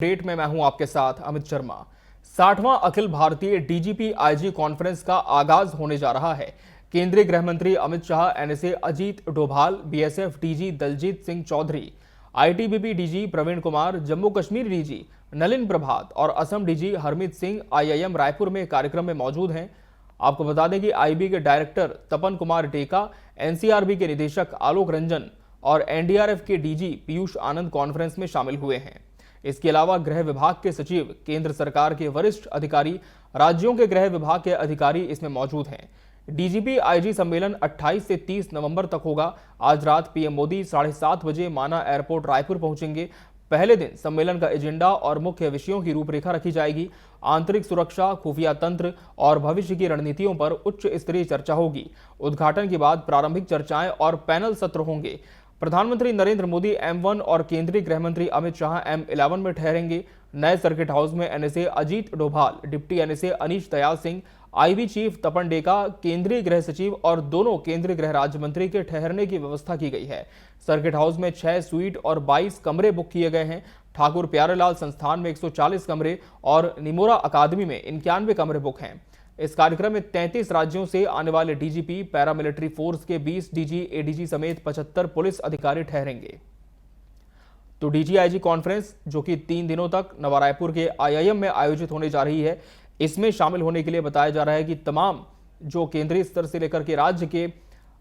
Update में मैं हूं आपके साथ Amit Sharma. 60वां Akhil Bharatiya DGP IG conference का आगाज होने जा रहा है। केंद्रीय गृह मंत्री Amit Shah, NSA Ajit Doval, BSF DG Daljit Singh Chaudhary, ITBP DG Praveen Kumar, Jammu Kashmir DG Nalin Prabhat और असम डीजी हरमीत सिंह आईआईएम रायपुर में कार्यक्रम में मौजूद हैं। आपको बता दें कि आईबी के डायरेक्टर तपन कुमार टेका, एनसीआरबी के निदेशक आलोक रंजन और एनडीआरएफ के डीजी पीयूष आनंद कॉन्फ्रेंस में शामिल हुए हैं। इसके अलावा गृह विभाग के सचिव, केंद्र सरकार के वरिष्ठ अधिकारी, राज्यों के गृह विभाग के अधिकारी इसमें मौजूद हैं। डीजीपी आईजी सम्मेलन 28 से 30 नवंबर तक होगा। आज रात पीएम मोदी 7:30 बजे माना एयरपोर्ट रायपुर पहुंचेंगे। पहले दिन सम्मेलन का एजेंडा और मुख्य विषयों की रूपरेखा रखी जाएगी। आंतरिक सुरक्षा, खुफिया तंत्र और भविष्य की रणनीतियों पर उच्च स्तरीय चर्चा होगी। उद्घाटन के बाद प्रारंभिक चर्चाएं और पैनल सत्र होंगे। प्रधानमंत्री नरेंद्र मोदी M1 और केंद्रीय गृह मंत्री अमित शाह M11 में ठहरेंगे। नए सर्किट हाउस में NSA Ajit Doval, deputy NSA Anish Dayal Singh, IB chief Tapan Deka, केंद्रीय गृह सचिव और दोनों केंद्रीय गृह राज्य मंत्री के ठहरने की व्यवस्था की गई है। सर्किट हाउस में 6 स्वीट और 22 कमरे बुक किए गए हैं। ठाकुर प्यारेलाल संस्थान में 140 कमरे और निमोरा अकादमी में 91 कमरे बुक हैं। इस कार्यक्रम में 33 राज्यों से आने वाले डीजीपी, पैरामिलिट्री फोर्स के 20 डीजी, एडीजी समेत 75 पुलिस अधिकारी ठहरेंगे। तो डीजीआईजी कॉन्फ्रेंस, जो कि 3 दिनों तक नवा रायपुर के आईआईएम में आयोजित होने जा रही है, इसमें शामिल होने के लिए बताया जा रहा है कि तमाम जो केंद्रीय स्तर से लेकर के राज्य के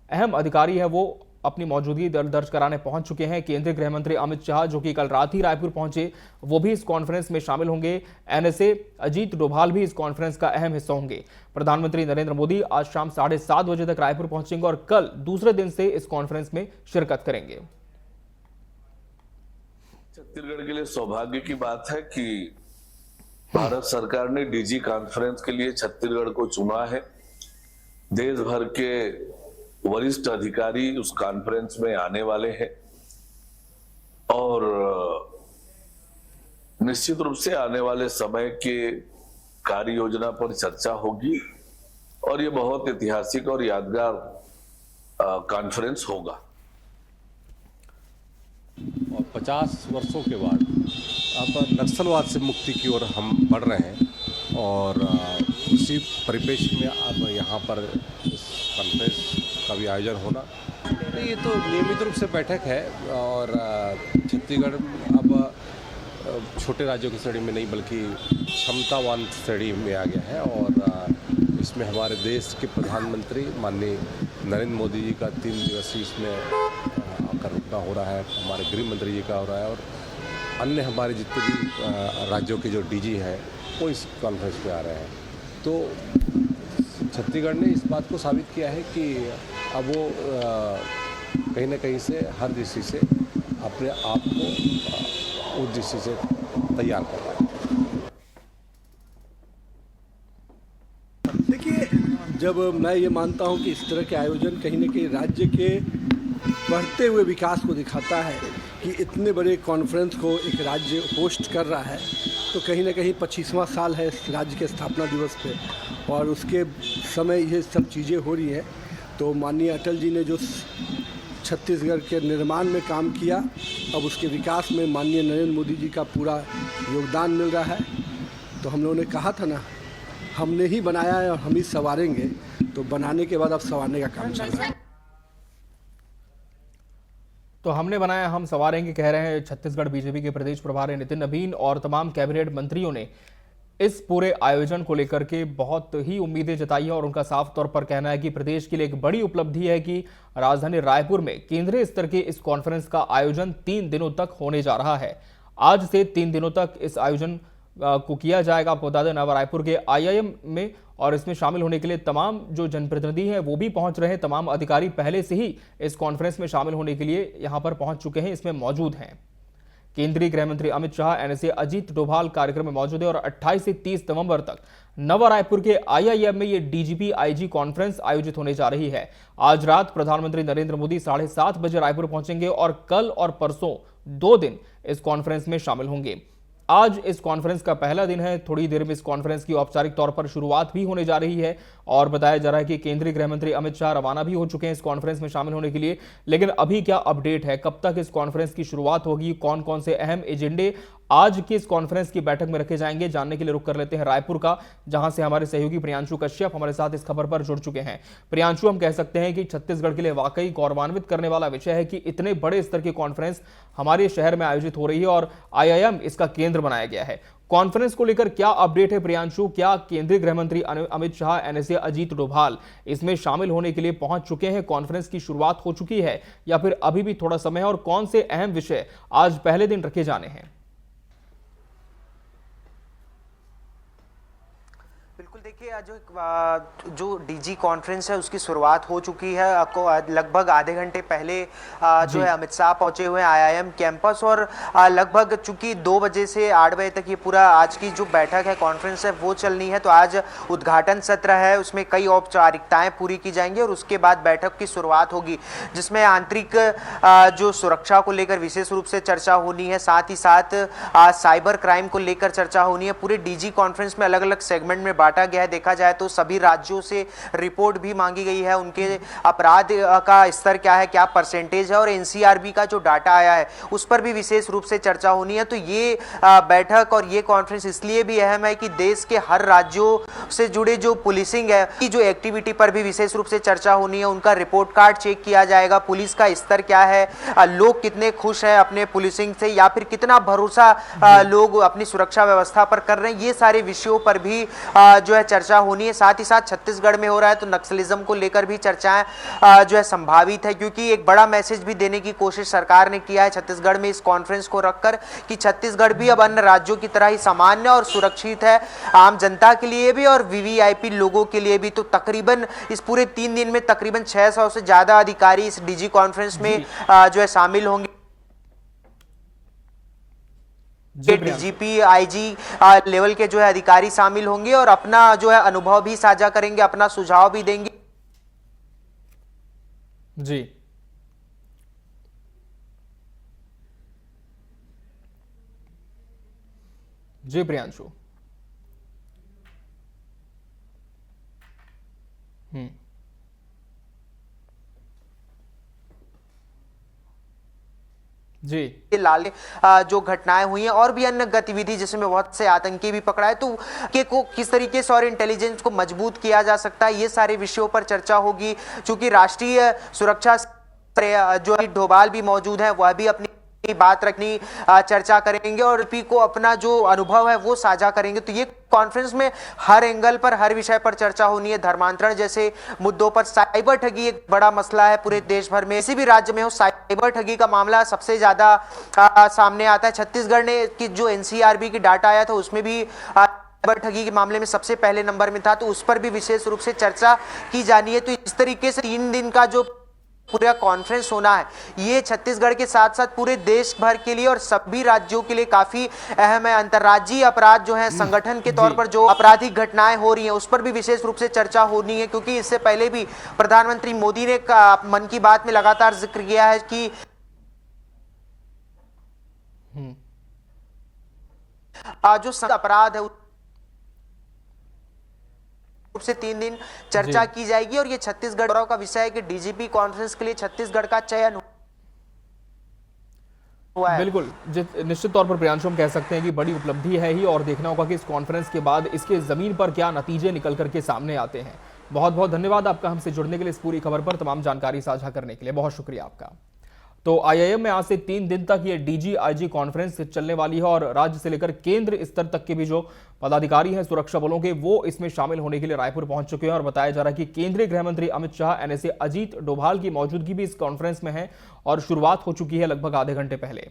अहम अधिकारी हैं वो अपनी मौजूदगी दर्ज कराने पहुंच चुके हैं। केंद्रीय गृह मंत्री अमित शाह, जो कि कल रात ही रायपुर पहुंचे, वो भी इस कॉन्फ्रेंस में शामिल होंगे। एनएसए अजीत डोभाल भी इस कॉन्फ्रेंस का अहम हिस्सा होंगे। प्रधानमंत्री नरेंद्र मोदी आज शाम 7:30 बजे तक रायपुर पहुंचेंगे और कल दूसरे दिन से इस कॉन्फ्रेंस में शिरकत करेंगे। छत्तीसगढ़ के लिए सौभाग्य की बात है कि भारत सरकार ने डीजी कॉन्फ्रेंस के लिए छत्तीसगढ़ को चुना है। देश भर के वरिष्ठ अधिकारी उस कॉन्फ्रेंस में आने वाले हैं और निश्चित रूप से आने वाले समय के कार्य योजना पर चर्चा होगी और ये बहुत ऐतिहासिक और यादगार कॉन्फ्रेंस होगा। और 50 वर्षों के बाद अब नक्सलवाद से मुक्ति की ओर हम बढ़ रहे हैं और उसी परिप्रेक्ष्य में अब यहाँ पर इस कॉन्फ्रेंस का भी आयोजन होना, ये तो नियमित रूप से बैठक है और छत्तीसगढ़ अब छोटे राज्यों की श्रेणी में नहीं बल्कि क्षमतावान श्रेणी में आ गया है और इसमें हमारे देश के प्रधानमंत्री माननीय नरेंद्र मोदी जी का 3 दिवसीय इसमें आकर रुकना हो रहा है, हमारे गृह मंत्री जी का हो रहा है और अन्य हमारे जितने भी राज्यों के जो डीजी हैं वो इस कॉन्फ्रेंस में आ रहे हैं। तो छत्तीसगढ़ ने इस बात को साबित किया है कि अब वो कहीं ना कहीं से हर दृष्टि से अपने आप को उस दृष्टि से तैयार कर रहा है। देखिए, जब मैं ये मानता हूँ कि इस तरह के आयोजन कहीं न कहीं राज्य के बढ़ते हुए विकास को दिखाता है कि इतने बड़े कॉन्फ्रेंस को एक राज्य होस्ट कर रहा है, तो कहीं ना कहीं 25वां साल है इस राज्य के स्थापना दिवस पे और उसके समय ये सब चीज़ें हो रही हैं। तो माननीय अटल जी ने जो छत्तीसगढ़ के निर्माण में काम किया, अब उसके विकास में माननीय नरेंद्र मोदी जी का पूरा योगदान मिल रहा है। तो हम लोगों ने कहा था ना, हमने ही बनाया है और हम ही संवारेंगे, तो बनाने के बाद अब संवारने का काम चल रहा है। तो हमने बनाया, हम संवारेंगे, कह रहे हैं छत्तीसगढ़ बीजेपी के प्रदेश प्रभारी नितिन नवीन और तमाम कैबिनेट मंत्रियों ने इस पूरे आयोजन को लेकर के बहुत ही उम्मीदें जताई है और उनका साफ तौर पर कहना है कि प्रदेश के लिए एक बड़ी उपलब्धि है कि राजधानी रायपुर में केंद्रीय स्तर के इस कॉन्फ्रेंस का आयोजन 3 दिनों तक होने जा रहा है। आज से 3 दिनों तक इस आयोजन को किया जाएगा। आपको बता दें, नवा रायपुर के आईआईएम में और इसमें शामिल होने के लिए तमाम जो जनप्रतिनिधि हैं वो भी पहुंच रहे हैं। तमाम अधिकारी पहले से ही इस कॉन्फ्रेंस में शामिल होने के लिए यहां पर पहुंच चुके हैं, इसमें मौजूद हैं। केंद्रीय गृह मंत्री अमित शाह, एनएसए अजीत डोभाल कार्यक्रम में मौजूद है और 28 से 30 नवंबर तक नवा रायपुर के आईआईएम में ये डीजीपी आईजी कॉन्फ्रेंस आयोजित होने जा रही है। आज रात प्रधानमंत्री नरेंद्र मोदी 7:30 बजे रायपुर पहुंचेंगे और कल और परसों 2 दिन इस कॉन्फ्रेंस में शामिल होंगे। आज इस कॉन्फ्रेंस का पहला दिन है। थोड़ी देर में इस कॉन्फ्रेंस की औपचारिक तौर पर शुरुआत भी होने जा रही है। और बताया जा रहा है कि केंद्रीय गृह मंत्री अमित शाह रवाना भी हो चुके हैं इस कॉन्फ्रेंस में शामिल होने के लिए। लेकिन अभी क्या अपडेट है, कब तक इस कॉन्फ्रेंस की शुरुआत होगी, कौन कौन से अहम एजेंडे आज की इस कॉन्फ्रेंस की बैठक में रखे जाएंगे, जानने के लिए रुक कर लेते हैं रायपुर का, जहां से हमारे सहयोगी प्रियांशु कश्यप हमारे साथ इस खबर पर जुड़ चुके हैं। प्रियांशु, हम कह सकते हैं कि छत्तीसगढ़ के लिए वाकई गौरवान्वित करने वाला विषय है कि इतने बड़े स्तर की कॉन्फ्रेंस हमारे शहर में आयोजित हो रही है और IIM इसका केंद्र बनाया गया है। कॉन्फ्रेंस को लेकर क्या अपडेट है प्रियांशु? क्या केंद्रीय गृह मंत्री अमित शाह, NSA अजीत डोभाल इसमें शामिल होने के लिए पहुंच चुके हैं, कॉन्फ्रेंस की शुरुआत हो चुकी है या फिर अभी भी थोड़ा समय है, और कौन से अहम विषय आज पहले दिन रखे जाने हैं? बिल्कुल, देखिए जो DG कॉन्फ्रेंस है उसकी शुरुआत हो चुकी है। आपको लगभग आधे घंटे पहले जो है अमित शाह पहुंचे हुए हैं IIM कैंपस, और लगभग चूंकि 2 बजे से 8 बजे तक ये पूरा आज की जो बैठक है, कॉन्फ्रेंस है, वो चलनी है। तो आज उद्घाटन सत्र है, उसमें कई औपचारिकताएं पूरी की जाएंगी और उसके बाद बैठक की शुरुआत होगी, जिसमें आंतरिक जो सुरक्षा को लेकर विशेष रूप से चर्चा होनी है, साथ ही साथ साइबर क्राइम को लेकर चर्चा होनी है। पूरे DG कॉन्फ्रेंस में अलग अलग सेगमेंट में बांटा गया है। देखा जाए तो सभी राज्यों से रिपोर्ट भी मांगी गई है, उनके अपराध का स्तर क्या है, क्या परसेंटेज है, और NCRB का जो डाटा आया है उस पर भी विशेष रूप से चर्चा होनी है। तो ये बैठक और ये कॉन्फ्रेंस इसलिए भी अहम है कि देश के हर राज्यों से जुड़े जो पुलिसिंग है की जो एक्टिविटी पर भी विशेष रूप से चर्चा होनी है। उनका रिपोर्ट कार्ड चेक किया जाएगा, पुलिस का स्तर क्या है, लोग कितने खुश हैं अपने पुलिसिंग से या फिर कितना भरोसा लोग अपनी सुरक्षा व्यवस्था पर कर रहे हैं, ये सारे विषयों पर भी जो है चर्चा होनी है। साथ ही साथ छत्तीसगढ़ में हो रहा है तो नक्सलिज्म को लेकर भी चर्चाएं जो है संभावित है, क्योंकि एक बड़ा मैसेज भी देने की कोशिश सरकार ने किया है छत्तीसगढ़ में इस कॉन्फ्रेंस को रखकर कि छत्तीसगढ़ भी अब अन्य राज्यों की तरह ही सामान्य और सुरक्षित है, आम जनता के लिए भी और VVIP लोगों के लिए भी। तो तकरीबन इस पूरे 3 दिन में तकरीबन 600 से ज्यादा अधिकारी इस DG कॉन्फ्रेंस में जो है शामिल होंगे। DGP IG लेवल के जो है अधिकारी शामिल होंगे और अपना जो है अनुभव भी साझा करेंगे, अपना सुझाव भी देंगे। जी जी प्रियांशु। जी लाले जो घटनाएं हुई हैं और भी अन्य गतिविधि जिसमें बहुत से आतंकी भी पकड़ा है, तो के को किस तरीके से और इंटेलिजेंस को मजबूत किया जा सकता है, ये सारे विषयों पर चर्चा होगी। चूंकि राष्ट्रीय सुरक्षा जो डोभाल भी मौजूद है, वह भी अपनी बात रखनी चर्चा करेंगे और पी को अपना जो अनुभव है वो साझा करेंगे। तो ये कॉन्फ्रेंस में हर एंगल पर, हर विषय पर चर्चा होनी है। धर्मांतरण जैसे मुद्दों पर, साइबर ठगी एक बड़ा मसला है पूरे देश भर में, किसी भी राज्य में हो साइबर ठगी का मामला सबसे ज्यादा सामने आता है। छत्तीसगढ़ ने की जो NCRB की डाटा आया था उसमें भी साइबर ठगी के मामले में सबसे पहले नंबर में था, तो उस पर भी विशेष रूप से चर्चा की जानी है। तो इस तरीके से 3 दिन का जो पूरा कॉन्फ्रेंस होना है, ये छत्तीसगढ़ के साथ साथ पूरे देश भर के लिए और सभी राज्यों के लिए काफी अहम है। अंतर्राज्यीय अपराध जो है, संगठन के तौर पर जो आपराधिक घटनाएं हो रही हैं उस पर भी विशेष रूप से चर्चा होनी है, क्योंकि इससे पहले भी प्रधानमंत्री मोदी ने मन की बात में लगातार जिक्र किया है कि जो अपराध है से 3 दिन चर्चा की जाएगी। और ये छत्तीसगढ़ का विषय है कि DGP कॉन्फ्रेंस के लिए छत्तीसगढ़ का चयन हुआ है। बिल्कुल, निश्चित तौर पर प्रियांशु हम कह सकते हैं कि बड़ी उपलब्धि है ही, और देखना होगा कि इस कॉन्फ्रेंस के बाद इसके जमीन पर क्या नतीजे निकल करके सामने आते हैं। बहुत बहुत धन्यवाद आपका हमसे जुड़ने के लिए, इस पूरी खबर पर तमाम जानकारी साझा करने के लिए बहुत शुक्रिया आपका। तो IIM में आज से 3 दिन तक ये DG IG कॉन्फ्रेंस चलने वाली है और राज्य से लेकर केंद्र स्तर तक के भी जो पदाधिकारी हैं सुरक्षा बलों के, वो इसमें शामिल होने के लिए रायपुर पहुंच चुके हैं। और बताया जा रहा है कि केंद्रीय गृह मंत्री अमित शाह, NSA अजीत डोभाल की मौजूदगी भी इस कॉन्फ्रेंस में है और शुरुआत हो चुकी है लगभग आधे घंटे पहले।